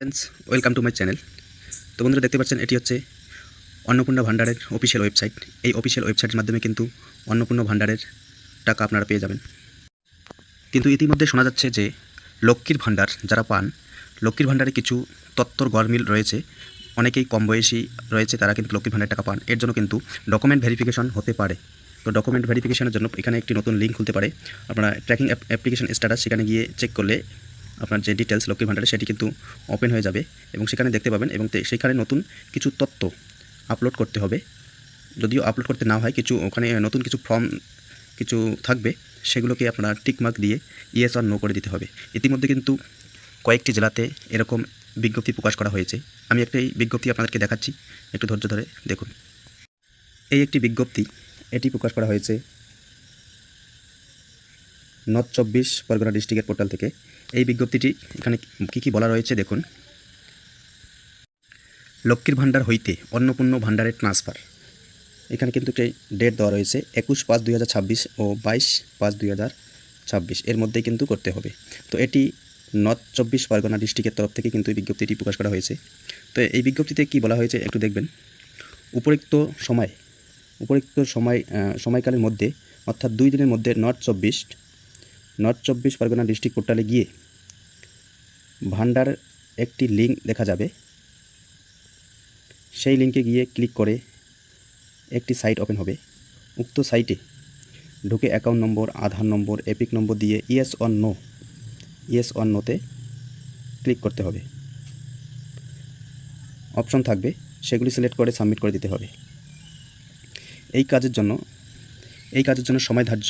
Friends, welcome to my channel. তো বন্ধুরা, দেখতে পাচ্ছেন এটি হচ্ছে অন্নপূর্ণা ভান্ডারের অফিসিয়াল ওয়েবসাইট। এই অফিসিয়াল ওয়েবসাইটের মাধ্যমে কিন্তু অন্নপূর্ণা ভান্ডারের টাকা আপনারা পেয়ে যাবেন। কিন্তু ইতিমধ্যে শোনা যাচ্ছে যে লক্ষ্মীর ভান্ডার যারা পান, লক্ষ্মীর ভান্ডারে কিছু তত্ত্বর গরমিল রয়েছে। অনেকেই কম বয়সী রয়েছে, তারা কিন্তু লক্ষ্মীর ভান্ডারের টাকা পান। এর জন্য কিন্তু ডকুমেন্ট ভেরিফিকেশন হতে পারে। তো ডকুমেন্ট ভেরিফিকেশনের জন্য এখানে একটি নতুন লিঙ্ক খুলতে পারে। আপনারা ট্র্যাকিং অ্যাপ্লিকেশন স্ট্যাটাস সেখানে গিয়ে চেক করলে আপনার যে ডিটেলস লক্ষ্মীর ভান্ডারে সেটি কিন্তু ওপেন হয়ে যাবে এবং সেখানে দেখতে পাবেন। এবং সেখানে নতুন কিছু তথ্য আপলোড করতে হবে। যদিও আপলোড করতে না হয়, কিছু ওখানে নতুন কিছু ফর্ম কিছু থাকবে, সেগুলোকে আপনারা টিকমার্ক দিয়ে ইয়েস অর নো করে দিতে হবে। ইতিমধ্যে কিন্তু কয়েকটি জেলাতে এরকম বিজ্ঞপ্তি প্রকাশ করা হয়েছে। আমি একটি বিজ্ঞপ্তি আপনাদেরকে দেখাচ্ছি, একটু ধৈর্য ধরে দেখুন। এই একটি বিজ্ঞপ্তি, এটি প্রকাশ করা হয়েছে নর্থ 24 পরগনা ডিস্ট্রিক্টের পোর্টাল থেকে। এই বিজ্ঞপ্তিটি এখানে কী বলা রয়েছে দেখুন। লক্ষ্মীর ভান্ডার হইতে অন্নপূর্ণ ভান্ডারের ট্রান্সফার। এখানে কিন্তু একটি ডেট দেওয়া রয়েছে 21/5/2026 ও 22/5/2026 এর মধ্যেই কিন্তু করতে হবে। তো এটি নর্থ 24 পরগনা ডিস্ট্রিক্টের তরফ থেকে কিন্তু এই বিজ্ঞপ্তিটি প্রকাশ করা হয়েছে। তো এই বিজ্ঞপ্তিতে কি বলা হয়েছে একটু দেখবেন। উপরিক্ত সময়কালের মধ্যে, অর্থাৎ 2 দিনের মধ্যে নর্থ 24 পরগনা ডিস্ট্রিক্ট পোর্টালে গিয়ে ভান্ডার একটি লিঙ্ক দেখা যাবে। সেই লিঙ্কে গিয়ে ক্লিক করে একটি সাইট ওপেন হবে। উক্ত সাইটে ঢুকে অ্যাকাউন্ট নম্বর, আধার নম্বর, এপিক নম্বর দিয়ে ইয়েস অর নোতে ক্লিক করতে হবে। অপশন থাকবে, সেগুলি সিলেক্ট করে সাবমিট করে দিতে হবে। এই কাজের জন্য সময় ধার্য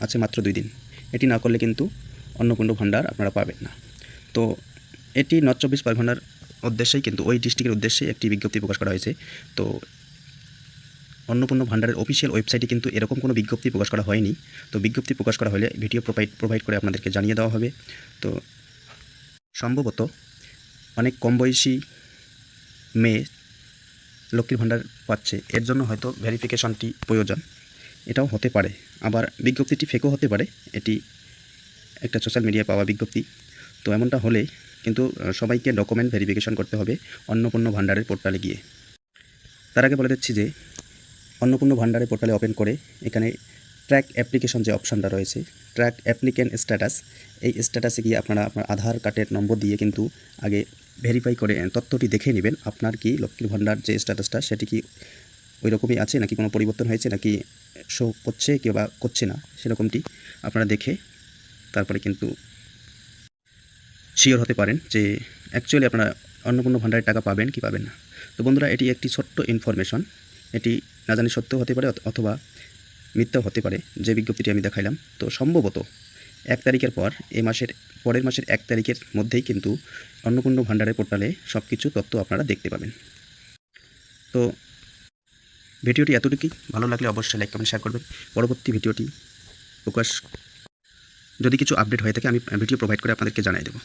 আছে মাত্র 2 দিন। এটি না করলে কিন্তু অন্নপূর্ণা ভান্ডার আপনারা পাবেন না। তো এটি নর্থ 24 পরগনার উদ্দেশ্যেই, কিন্তু ওই ডিস্ট্রিক্টের উদ্দেশ্যেই একটি বিজ্ঞপ্তি প্রকাশ করা হয়েছে। তো অন্নপূর্ণা ভান্ডারের অফিসিয়াল ওয়েবসাইটে কিন্তু এরকম কোনো বিজ্ঞপ্তি প্রকাশ করা হয়নি। তো বিজ্ঞপ্তি প্রকাশ করা হলে ভিডিও প্রোভাইড করে আপনাদেরকে জানিয়ে দেওয়া হবে। তো সম্ভবত অনেক কম বয়সী মেয়ে লক্ষ্মীর ভান্ডার পাচ্ছে, এর জন্য হয়তো ভেরিফিকেশনটি প্রয়োজন, এটাও হতে পারে। আবার বিজ্ঞপ্তিটি ফেকও হতে পারে, এটি একটা সোশ্যাল মিডিয়ায় পাওয়া বিজ্ঞপ্তি। তো এমনটা হলে কিন্তু সবাইকে ডকুমেন্ট ভেরিফিকেশন করতে হবে অন্নপূর্ণা ভান্ডারের পোর্টালে গিয়ে। তার আগে বলে দিচ্ছি যে অন্নপূর্ণা ভান্ডারের পোর্টালে ওপেন করে এখানে ট্র্যাক অ্যাপ্লিকেশন যে অপশানটা রয়েছে, ট্র্যাক অ্যাপ্লিকেন্ট স্ট্যাটাস, এই স্ট্যাটাসে গিয়ে আপনারা আপনার আধার কার্ডের নম্বর দিয়ে কিন্তু আগে ভেরিফাই করে তথ্যটি দেখে নেবেন আপনার কি লক্ষ্মীর ভান্ডার যে স্ট্যাটাসটা সেটি কি ওই রকমই আছে নাকি কোনো পরিবর্তন হয়েছে, নাকি শো করছে কিংবা করছে না, সেরকমটি আপনারা দেখে তারপরে কিন্তু শিওর হতে পারেন যে অ্যাকচুয়ালি আপনারা অন্নপূর্ণা ভান্ডারের টাকা পাবেন কি পাবেন না। তো বন্ধুরা, এটি একটি ছোট্ট ইনফরমেশন। এটি না জানি সত্যও হতে পারে অথবা মিথ্যাও হতে পারে, যে বিজ্ঞপ্তিটি আমি দেখাইলাম। তো সম্ভবত 1 তারিখের পর, পরের মাসের 1 তারিখের মধ্যেই কিন্তু অন্নপূর্ণা ভান্ডারের পোর্টালে সব কিছু তথ্য আপনারা দেখতে পাবেন। তো ভিডিওটি এতটুকুই। ভালো লাগলে অবশ্যই লাইক, কমেন্ট, শেয়ার করবেন। পরবর্তী ভিডিওটি প্রকাশ যদি কিছু আপডেট হয়ে থাকে আমি ভিডিও প্রোভাইড করে আপনাদেরকে জানিয়ে দেবো।